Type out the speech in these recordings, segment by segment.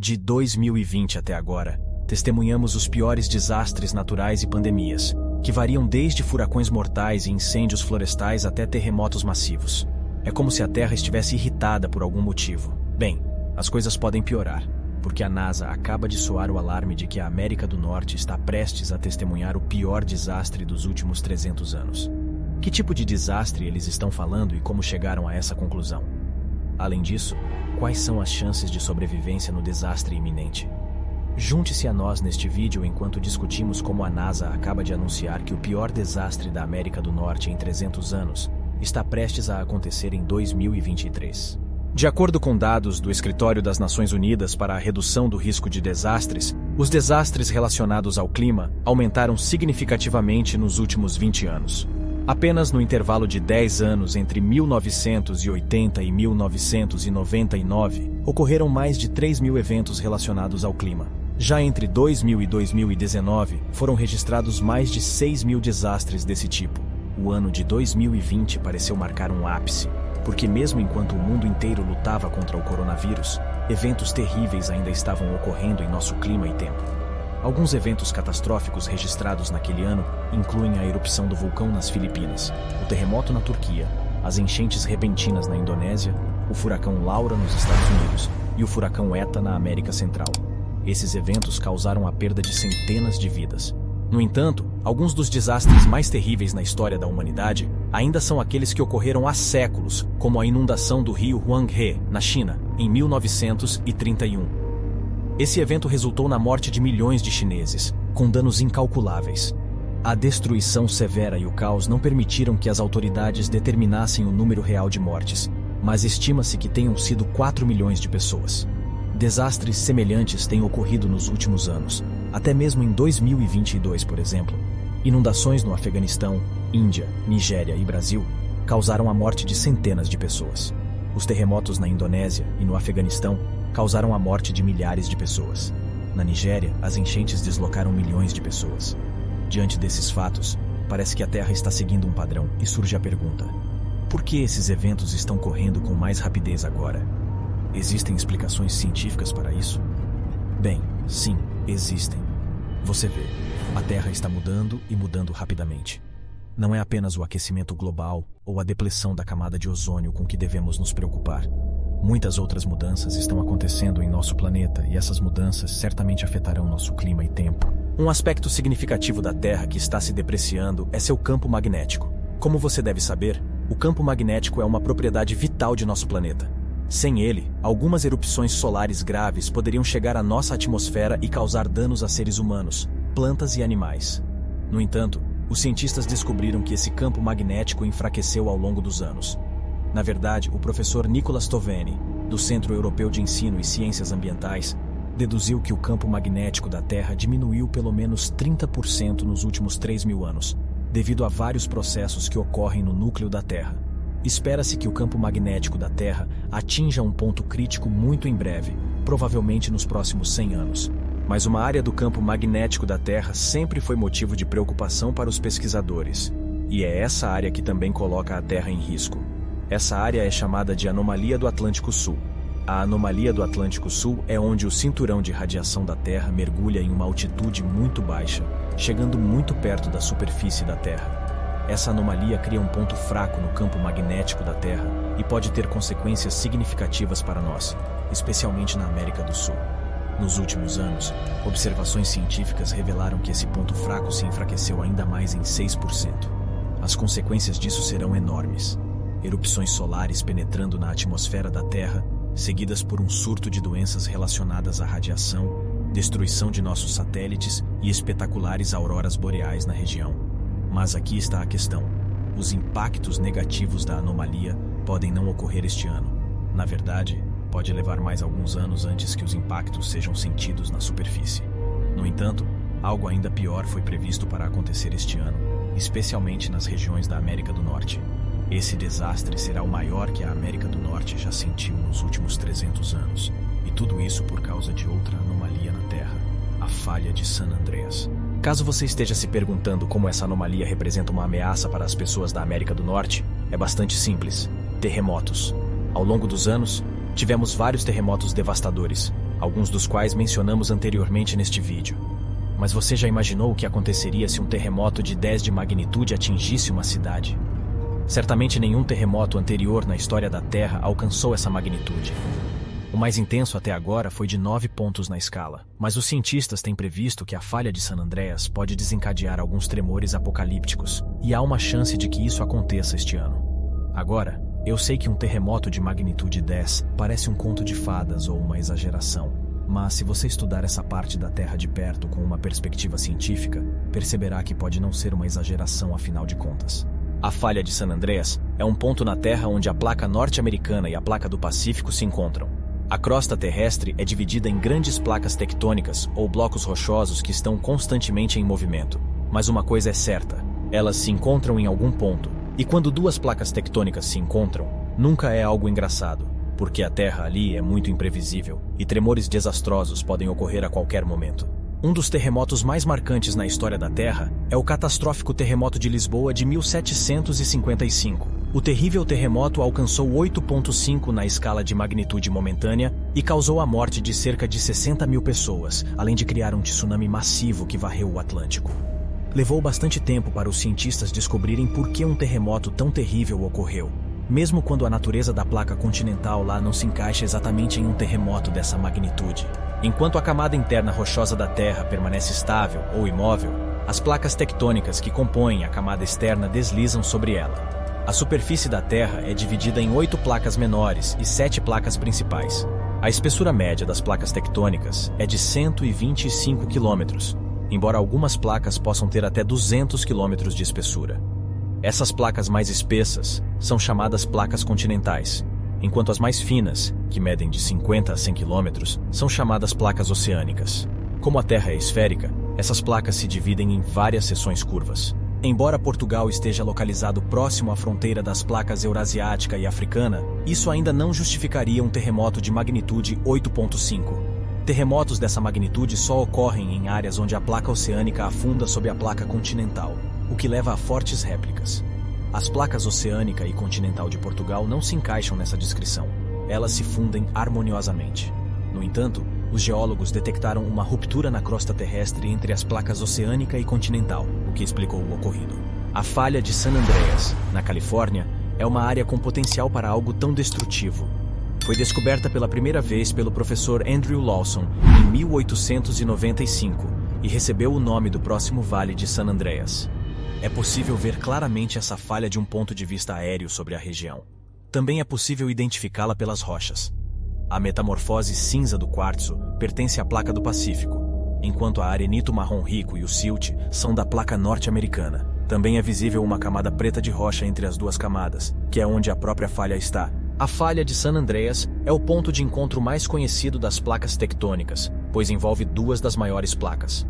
De 2020 até agora, testemunhamos os piores desastres naturais e pandemias, que variam desde furacões mortais e incêndios florestais até terremotos massivos. É como se a Terra estivesse irritada por algum motivo. Bem, as coisas podem piorar, porque a NASA acaba de soar o alarme de que a América do Norte está prestes a testemunhar o pior desastre dos últimos 300 anos. Que tipo de desastre eles estão falando e como chegaram a essa conclusão? Além disso, quais são as chances de sobrevivência no desastre iminente? Junte-se a nós neste vídeo enquanto discutimos como a NASA acaba de anunciar que o pior desastre da América do Norte em 300 anos está prestes a acontecer em 2023. De acordo com dados do Escritório das Nações Unidas para a Redução do Risco de Desastres, os desastres relacionados ao clima aumentaram significativamente nos últimos 20 anos. Apenas no intervalo de 10 anos entre 1980 e 1999, ocorreram mais de 3.000 eventos relacionados ao clima. Já entre 2000 e 2019, foram registrados mais de 6.000 desastres desse tipo. O ano de 2020 pareceu marcar um ápice, porque mesmo enquanto o mundo inteiro lutava contra o coronavírus, eventos terríveis ainda estavam ocorrendo em nosso clima e tempo. Alguns eventos catastróficos registrados naquele ano incluem a erupção do vulcão nas Filipinas, o terremoto na Turquia, as enchentes repentinas na Indonésia, o furacão Laura nos Estados Unidos e o furacão Eta na América Central. Esses eventos causaram a perda de centenas de vidas. No entanto, alguns dos desastres mais terríveis na história da humanidade ainda são aqueles que ocorreram há séculos, como a inundação do rio Huanghe, na China, em 1931. Esse evento resultou na morte de milhões de chineses, com danos incalculáveis. A destruição severa e o caos não permitiram que as autoridades determinassem o número real de mortes, mas estima-se que tenham sido 4 milhões de pessoas. Desastres semelhantes têm ocorrido nos últimos anos, até mesmo em 2022, por exemplo. Inundações no Afeganistão, Índia, Nigéria e Brasil causaram a morte de centenas de pessoas. Os terremotos na Indonésia e no Afeganistão causaram a morte de milhares de pessoas. Na Nigéria, as enchentes deslocaram milhões de pessoas. Diante desses fatos, parece que a Terra está seguindo um padrão e surge a pergunta: por que esses eventos estão correndo com mais rapidez agora? Existem explicações científicas para isso? Bem, sim, existem. Você vê, a Terra está mudando e mudando rapidamente. Não é apenas o aquecimento global ou a depleção da camada de ozônio com que devemos nos preocupar. Muitas outras mudanças estão acontecendo em nosso planeta e essas mudanças certamente afetarão nosso clima e tempo. Um aspecto significativo da Terra que está se depreciando é seu campo magnético. Como você deve saber, o campo magnético é uma propriedade vital de nosso planeta. Sem ele, algumas erupções solares graves poderiam chegar à nossa atmosfera e causar danos a seres humanos, plantas e animais. No entanto, os cientistas descobriram que esse campo magnético enfraqueceu ao longo dos anos. Na verdade, o professor Nicolas Toveni, do Centro Europeu de Ensino e Ciências Ambientais, deduziu que o campo magnético da Terra diminuiu pelo menos 30% nos últimos 3.000 anos, devido a vários processos que ocorrem no núcleo da Terra. Espera-se que o campo magnético da Terra atinja um ponto crítico muito em breve, provavelmente nos próximos 100 anos. Mas uma área do campo magnético da Terra sempre foi motivo de preocupação para os pesquisadores, e é essa área que também coloca a Terra em risco. Essa área é chamada de Anomalia do Atlântico Sul. A Anomalia do Atlântico Sul é onde o cinturão de radiação da Terra mergulha em uma altitude muito baixa, chegando muito perto da superfície da Terra. Essa anomalia cria um ponto fraco no campo magnético da Terra e pode ter consequências significativas para nós, especialmente na América do Sul. Nos últimos anos, observações científicas revelaram que esse ponto fraco se enfraqueceu ainda mais em 6%. As consequências disso serão enormes. Erupções solares penetrando na atmosfera da Terra, seguidas por um surto de doenças relacionadas à radiação, destruição de nossos satélites e espetaculares auroras boreais na região. Mas aqui está a questão: os impactos negativos da anomalia podem não ocorrer este ano. Na verdade, pode levar mais alguns anos antes que os impactos sejam sentidos na superfície. No entanto, algo ainda pior foi previsto para acontecer este ano, especialmente nas regiões da América do Norte. Esse desastre será o maior que a América do Norte já sentiu nos últimos 300 anos, e tudo isso por causa de outra anomalia na Terra, a falha de San Andreas. Caso você esteja se perguntando como essa anomalia representa uma ameaça para as pessoas da América do Norte, é bastante simples: terremotos. Ao longo dos anos, tivemos vários terremotos devastadores. alguns dos quais mencionamos anteriormente neste vídeo. Mas você já imaginou o que aconteceria se um terremoto de 10 de magnitude atingisse uma cidade? Certamente nenhum terremoto anterior na história da Terra alcançou essa magnitude. O mais intenso até agora foi de 9 pontos na escala, mas os cientistas têm previsto que a falha de San Andreas pode desencadear alguns tremores apocalípticos, e há uma chance de que isso aconteça este ano. Agora, eu sei que um terremoto de magnitude 10 parece um conto de fadas ou uma exageração, mas se você estudar essa parte da Terra de perto com uma perspectiva científica, perceberá que pode não ser uma exageração afinal de contas. A falha de San Andreas é um ponto na Terra onde a placa norte-americana e a placa do Pacífico se encontram. A crosta terrestre é dividida em grandes placas tectônicas ou blocos rochosos que estão constantemente em movimento. Mas uma coisa é certa, elas se encontram em algum ponto. E quando duas placas tectônicas se encontram, nunca é algo engraçado, porque a Terra ali é muito imprevisível e tremores desastrosos podem ocorrer a qualquer momento. Um dos terremotos mais marcantes na história da Terra é o catastrófico terremoto de Lisboa de 1755. O terrível terremoto alcançou 8,5 na escala de magnitude momentânea e causou a morte de cerca de 60 mil pessoas, além de criar um tsunami massivo que varreu o Atlântico. Levou bastante tempo para os cientistas descobrirem por que um terremoto tão terrível ocorreu, mesmo quando a natureza da placa continental lá não se encaixa exatamente em um terremoto dessa magnitude. Enquanto a camada interna rochosa da Terra permanece estável ou imóvel, as placas tectônicas que compõem a camada externa deslizam sobre ela. A superfície da Terra é dividida em 8 placas menores e 7 placas principais. A espessura média das placas tectônicas é de 125 km, embora algumas placas possam ter até 200 km de espessura. Essas placas mais espessas são chamadas placas continentais, enquanto as mais finas, que medem de 50 a 100 km, são chamadas placas oceânicas. Como a Terra é esférica, essas placas se dividem em várias seções curvas. Embora Portugal esteja localizado próximo à fronteira das placas eurasiática e africana, isso ainda não justificaria um terremoto de magnitude 8,5. Terremotos dessa magnitude só ocorrem em áreas onde a placa oceânica afunda sob a placa continental, o que leva a fortes réplicas. As placas oceânica e continental de Portugal não se encaixam nessa descrição. Elas se fundem harmoniosamente. No entanto, os geólogos detectaram uma ruptura na crosta terrestre entre as placas oceânica e continental, o que explicou o ocorrido. A falha de San Andreas, na Califórnia, é uma área com potencial para algo tão destrutivo. Foi descoberta pela primeira vez pelo professor Andrew Lawson em 1895 e recebeu o nome do próximo vale de San Andreas. É possível ver claramente essa falha de um ponto de vista aéreo sobre a região. Também é possível identificá-la pelas rochas. A metamorfose cinza do quartzo pertence à placa do Pacífico, enquanto a arenito marrom rico e o silt são da placa norte-americana. Também é visível uma camada preta de rocha entre as duas camadas, que é onde a própria falha está. A falha de San Andreas é o ponto de encontro mais conhecido das placas tectônicas, pois envolve duas das maiores placas.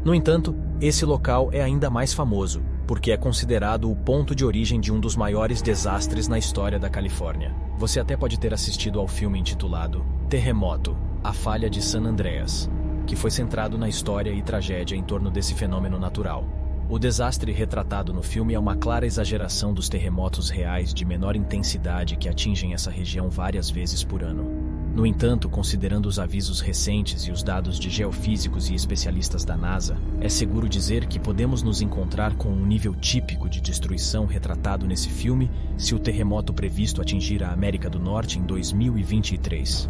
No entanto, esse local é ainda mais famoso, porque é considerado o ponto de origem de um dos maiores desastres na história da Califórnia. Você até pode ter assistido ao filme intitulado Terremoto, a falha de San Andreas, que foi centrado na história e tragédia em torno desse fenômeno natural. O desastre retratado no filme é uma clara exageração dos terremotos reais de menor intensidade que atingem essa região várias vezes por ano. No entanto, considerando os avisos recentes e os dados de geofísicos e especialistas da NASA, é seguro dizer que podemos nos encontrar com um nível típico de destruição retratado nesse filme se o terremoto previsto atingir a América do Norte em 2023.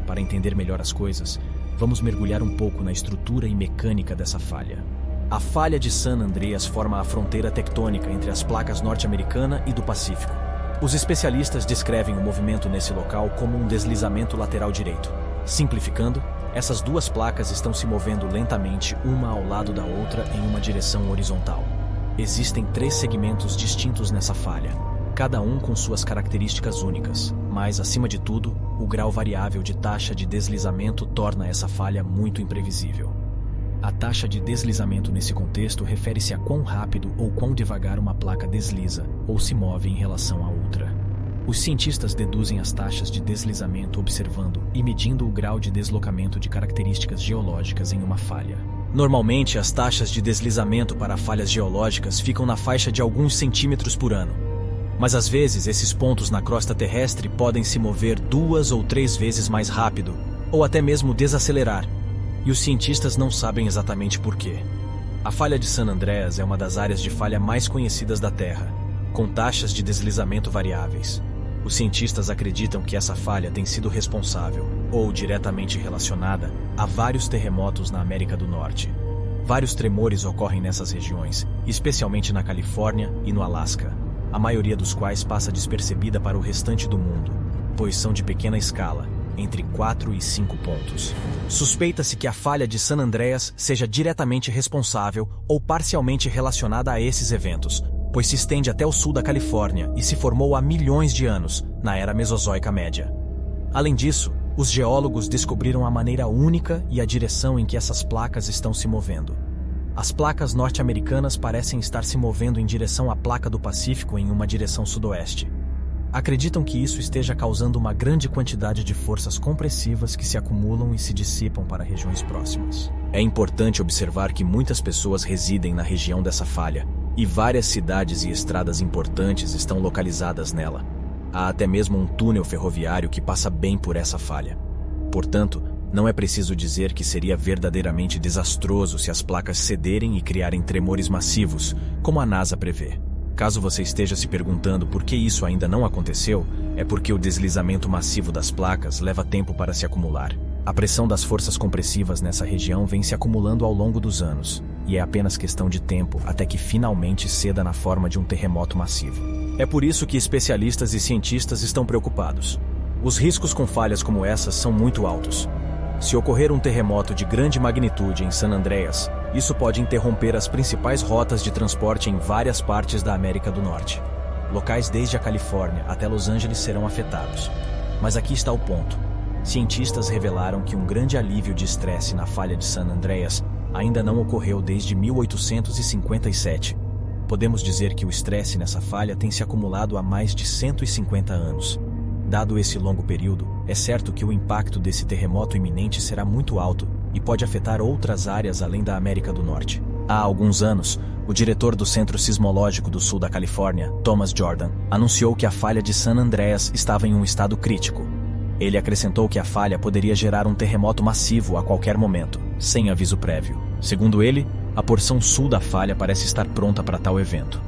Para entender melhor as coisas, vamos mergulhar um pouco na estrutura e mecânica dessa falha. A falha de San Andreas forma a fronteira tectônica entre as placas norte-americana e do Pacífico. Os especialistas descrevem o movimento nesse local como um deslizamento lateral direito. Simplificando, essas duas placas estão se movendo lentamente uma ao lado da outra em uma direção horizontal. Existem 3 segmentos distintos nessa falha, cada um com suas características únicas, mas, acima de tudo, o grau variável de taxa de deslizamento torna essa falha muito imprevisível. A taxa de deslizamento nesse contexto refere-se a quão rápido ou quão devagar uma placa desliza ou se move em relação à outra. Os cientistas deduzem as taxas de deslizamento observando e medindo o grau de deslocamento de características geológicas em uma falha. Normalmente, as taxas de deslizamento para falhas geológicas ficam na faixa de alguns centímetros por ano. Mas às vezes, esses pontos na crosta terrestre podem se mover 2 ou 3 vezes mais rápido, ou até mesmo desacelerar, e os cientistas não sabem exatamente por quê. A falha de San Andreas é uma das áreas de falha mais conhecidas da Terra, com taxas de deslizamento variáveis. Os cientistas acreditam que essa falha tem sido responsável, ou diretamente relacionada, a vários terremotos na América do Norte. Vários tremores ocorrem nessas regiões, especialmente na Califórnia e no Alasca, a maioria dos quais passa despercebida para o restante do mundo, pois são de pequena escala, entre 4 e 5 pontos. Suspeita-se que a falha de San Andreas seja diretamente responsável ou parcialmente relacionada a esses eventos, pois se estende até o sul da Califórnia e se formou há milhões de anos, na Era Mesozoica Média. Além disso, os geólogos descobriram a maneira única e a direção em que essas placas estão se movendo. As placas norte-americanas parecem estar se movendo em direção à placa do Pacífico em uma direção sudoeste. Acreditam que isso esteja causando uma grande quantidade de forças compressivas que se acumulam e se dissipam para regiões próximas. É importante observar que muitas pessoas residem na região dessa falha, e várias cidades e estradas importantes estão localizadas nela. Há até mesmo um túnel ferroviário que passa bem por essa falha. Portanto, não é preciso dizer que seria verdadeiramente desastroso se as placas cederem e criarem tremores massivos, como a NASA prevê. Caso você esteja se perguntando por que isso ainda não aconteceu, é porque o deslizamento massivo das placas leva tempo para se acumular. A pressão das forças compressivas nessa região vem se acumulando ao longo dos anos, e é apenas questão de tempo até que finalmente ceda na forma de um terremoto massivo. É por isso que especialistas e cientistas estão preocupados. Os riscos com falhas como essas são muito altos. Se ocorrer um terremoto de grande magnitude em San Andreas, isso pode interromper as principais rotas de transporte em várias partes da América do Norte. Locais desde a Califórnia até Los Angeles serão afetados. Mas aqui está o ponto. Cientistas revelaram que um grande alívio de estresse na falha de San Andreas ainda não ocorreu desde 1857. Podemos dizer que o estresse nessa falha tem se acumulado há mais de 150 anos. Dado esse longo período, é certo que o impacto desse terremoto iminente será muito alto e pode afetar outras áreas além da América do Norte. Há alguns anos, o diretor do Centro Sismológico do Sul da Califórnia, Thomas Jordan, anunciou que a falha de San Andreas estava em um estado crítico. Ele acrescentou que a falha poderia gerar um terremoto massivo a qualquer momento, sem aviso prévio. Segundo ele, a porção sul da falha parece estar pronta para tal evento.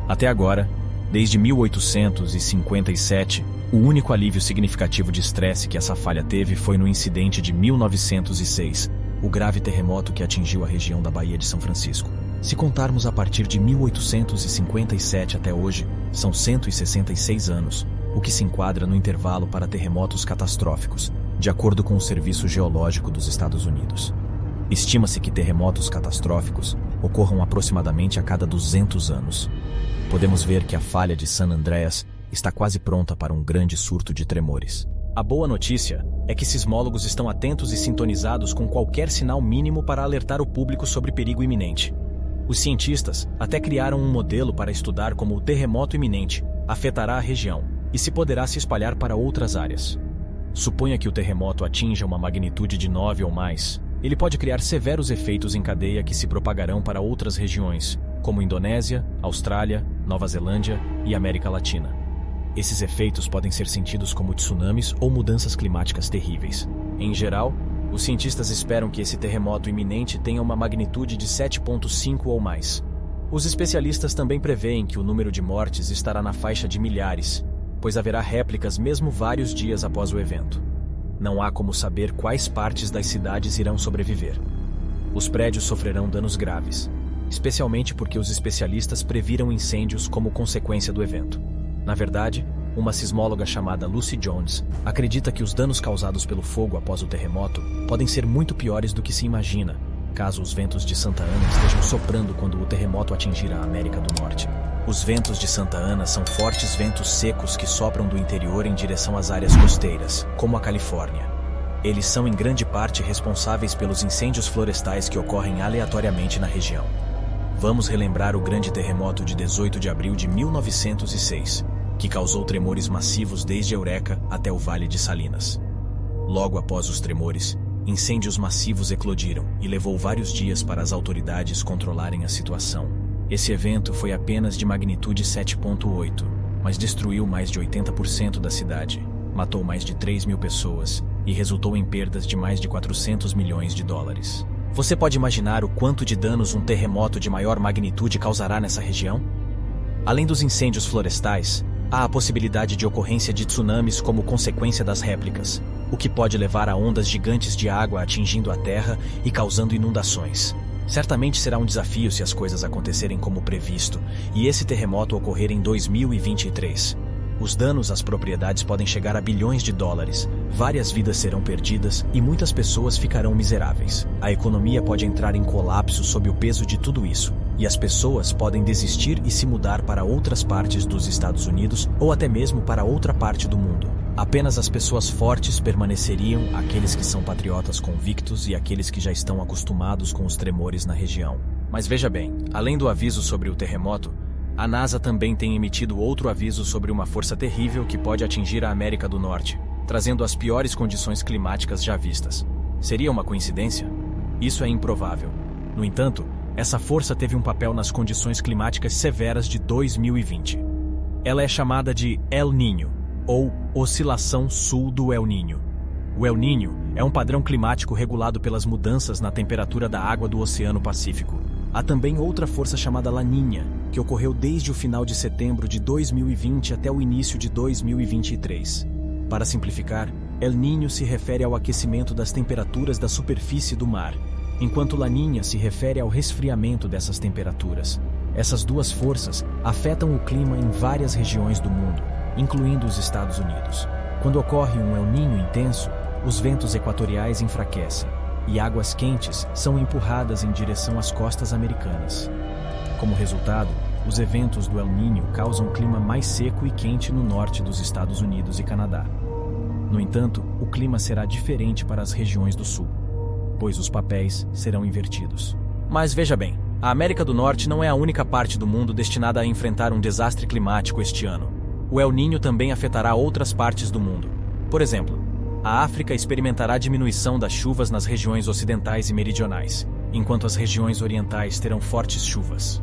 Até agora, desde 1857, o único alívio significativo de estresse que essa falha teve foi no incidente de 1906, o grave terremoto que atingiu a região da Baía de São Francisco. Se contarmos a partir de 1857 até hoje, são 166 anos, o que se enquadra no intervalo para terremotos catastróficos, de acordo com o Serviço Geológico dos Estados Unidos. Estima-se que terremotos catastróficos ocorram aproximadamente a cada 200 anos. Podemos ver que a falha de San Andreas está quase pronta para um grande surto de tremores. A boa notícia é que sismólogos estão atentos e sintonizados com qualquer sinal mínimo para alertar o público sobre perigo iminente. Os cientistas até criaram um modelo para estudar como o terremoto iminente afetará a região e se poderá se espalhar para outras áreas. Suponha que o terremoto atinja uma magnitude de 9 ou mais. Ele pode criar severos efeitos em cadeia que se propagarão para outras regiões, como Indonésia, Austrália, Nova Zelândia e América Latina. Esses efeitos podem ser sentidos como tsunamis ou mudanças climáticas terríveis. Em geral, os cientistas esperam que esse terremoto iminente tenha uma magnitude de 7,5 ou mais. Os especialistas também preveem que o número de mortes estará na faixa de milhares, pois haverá réplicas mesmo vários dias após o evento. Não há como saber quais partes das cidades irão sobreviver. Os prédios sofrerão danos graves, especialmente porque os especialistas previram incêndios como consequência do evento. Na verdade, uma sismóloga chamada Lucy Jones acredita que os danos causados pelo fogo após o terremoto podem ser muito piores do que se imagina, caso os ventos de Santa Ana estejam soprando quando o terremoto atingir a América do Norte. Os ventos de Santa Ana são fortes ventos secos que sopram do interior em direção às áreas costeiras, como a Califórnia. Eles são em grande parte responsáveis pelos incêndios florestais que ocorrem aleatoriamente na região. Vamos relembrar o grande terremoto de 18 de abril de 1906, que causou tremores massivos desde Eureka até o Vale de Salinas. Logo após os tremores, incêndios massivos eclodiram e levou vários dias para as autoridades controlarem a situação. Esse evento foi apenas de magnitude 7,8, mas destruiu mais de 80% da cidade, matou mais de 3.000 pessoas e resultou em perdas de mais de 400 milhões de dólares. Você pode imaginar o quanto de danos um terremoto de maior magnitude causará nessa região? Além dos incêndios florestais, há a possibilidade de ocorrência de tsunamis como consequência das réplicas, o que pode levar a ondas gigantes de água atingindo a terra e causando inundações. Certamente será um desafio se as coisas acontecerem como previsto e esse terremoto ocorrer em 2023. Os danos às propriedades podem chegar a bilhões de dólares, várias vidas serão perdidas e muitas pessoas ficarão miseráveis. A economia pode entrar em colapso sob o peso de tudo isso, e as pessoas podem desistir e se mudar para outras partes dos Estados Unidos ou até mesmo para outra parte do mundo. Apenas as pessoas fortes permaneceriam, aqueles que são patriotas convictos e aqueles que já estão acostumados com os tremores na região. Mas veja bem, além do aviso sobre o terremoto, a NASA também tem emitido outro aviso sobre uma força terrível que pode atingir a América do Norte, trazendo as piores condições climáticas já vistas. Seria uma coincidência? Isso é improvável. No entanto, essa força teve um papel nas condições climáticas severas de 2020. Ela é chamada de El Niño, ou Oscilação Sul do El Niño. O El Niño é um padrão climático regulado pelas mudanças na temperatura da água do Oceano Pacífico. Há também outra força chamada La Niña, que ocorreu desde o final de setembro de 2020 até o início de 2023. Para simplificar, El Niño se refere ao aquecimento das temperaturas da superfície do mar, enquanto La Niña se refere ao resfriamento dessas temperaturas. Essas duas forças afetam o clima em várias regiões do mundo, incluindo os Estados Unidos. Quando ocorre um El Niño intenso, os ventos equatoriais enfraquecem e águas quentes são empurradas em direção às costas americanas. Como resultado, os eventos do El Niño causam um clima mais seco e quente no norte dos Estados Unidos e Canadá. No entanto, o clima será diferente para as regiões do sul, pois os papéis serão invertidos. Mas veja bem, a América do Norte não é a única parte do mundo destinada a enfrentar um desastre climático este ano. O El Niño também afetará outras partes do mundo. Por exemplo, a África experimentará diminuição das chuvas nas regiões ocidentais e meridionais, enquanto as regiões orientais terão fortes chuvas.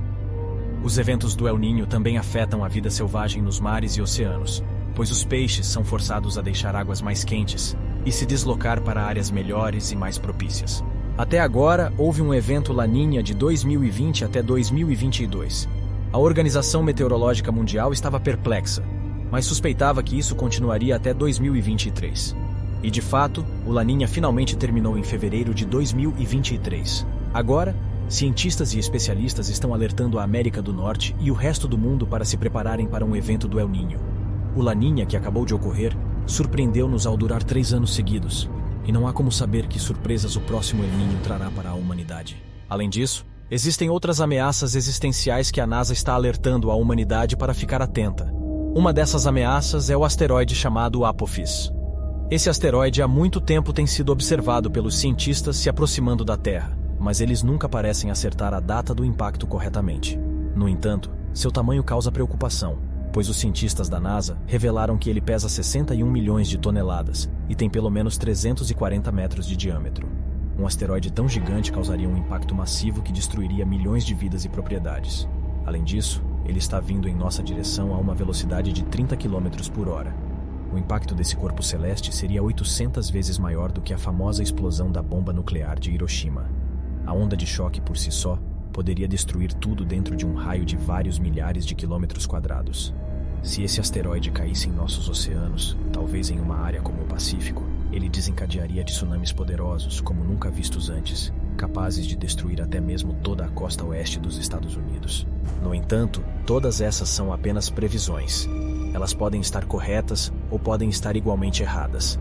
Os eventos do El Niño também afetam a vida selvagem nos mares e oceanos, pois os peixes são forçados a deixar águas mais quentes e se deslocar para áreas melhores e mais propícias. Até agora, houve um evento La Niña de 2020 até 2022. A Organização Meteorológica Mundial estava perplexa, mas suspeitava que isso continuaria até 2023. E de fato, o La Niña finalmente terminou em fevereiro de 2023. Agora, cientistas e especialistas estão alertando a América do Norte e o resto do mundo para se prepararem para um evento do El Niño. O La Niña, que acabou de ocorrer, surpreendeu-nos ao durar 3 anos seguidos, e não há como saber que surpresas o próximo El Niño trará para a humanidade. Além disso, existem outras ameaças existenciais que a NASA está alertando a humanidade para ficar atenta. Uma dessas ameaças é o asteroide chamado Apophis. Esse asteroide há muito tempo tem sido observado pelos cientistas se aproximando da Terra, mas eles nunca parecem acertar a data do impacto corretamente. No entanto, seu tamanho causa preocupação, pois os cientistas da NASA revelaram que ele pesa 61 milhões de toneladas e tem pelo menos 340 metros de diâmetro. Um asteroide tão gigante causaria um impacto massivo que destruiria milhões de vidas e propriedades. Além disso, ele está vindo em nossa direção a uma velocidade de 30 km por hora. O impacto desse corpo celeste seria 800 vezes maior do que a famosa explosão da bomba nuclear de Hiroshima. A onda de choque por si só poderia destruir tudo dentro de um raio de vários milhares de quilômetros quadrados. Se esse asteroide caísse em nossos oceanos, talvez em uma área como o Pacífico, ele desencadearia tsunamis poderosos como nunca vistos antes, capazes de destruir até mesmo toda a costa oeste dos Estados Unidos. No entanto, todas essas são apenas previsões. Elas podem estar corretas ou podem estar igualmente erradas.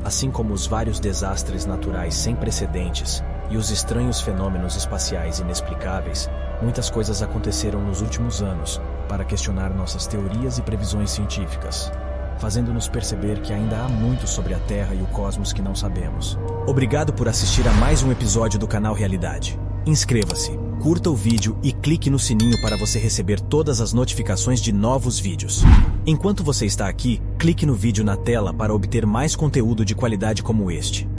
Assim como os vários desastres naturais sem precedentes e os estranhos fenômenos espaciais inexplicáveis, muitas coisas aconteceram nos últimos anos para questionar nossas teorias e previsões científicas, fazendo-nos perceber que ainda há muito sobre a Terra e o cosmos que não sabemos. Obrigado por assistir a mais um episódio do canal Realidade. Inscreva-se, curta o vídeo e clique no sininho para você receber todas as notificações de novos vídeos. Enquanto você está aqui, clique no vídeo na tela para obter mais conteúdo de qualidade como este.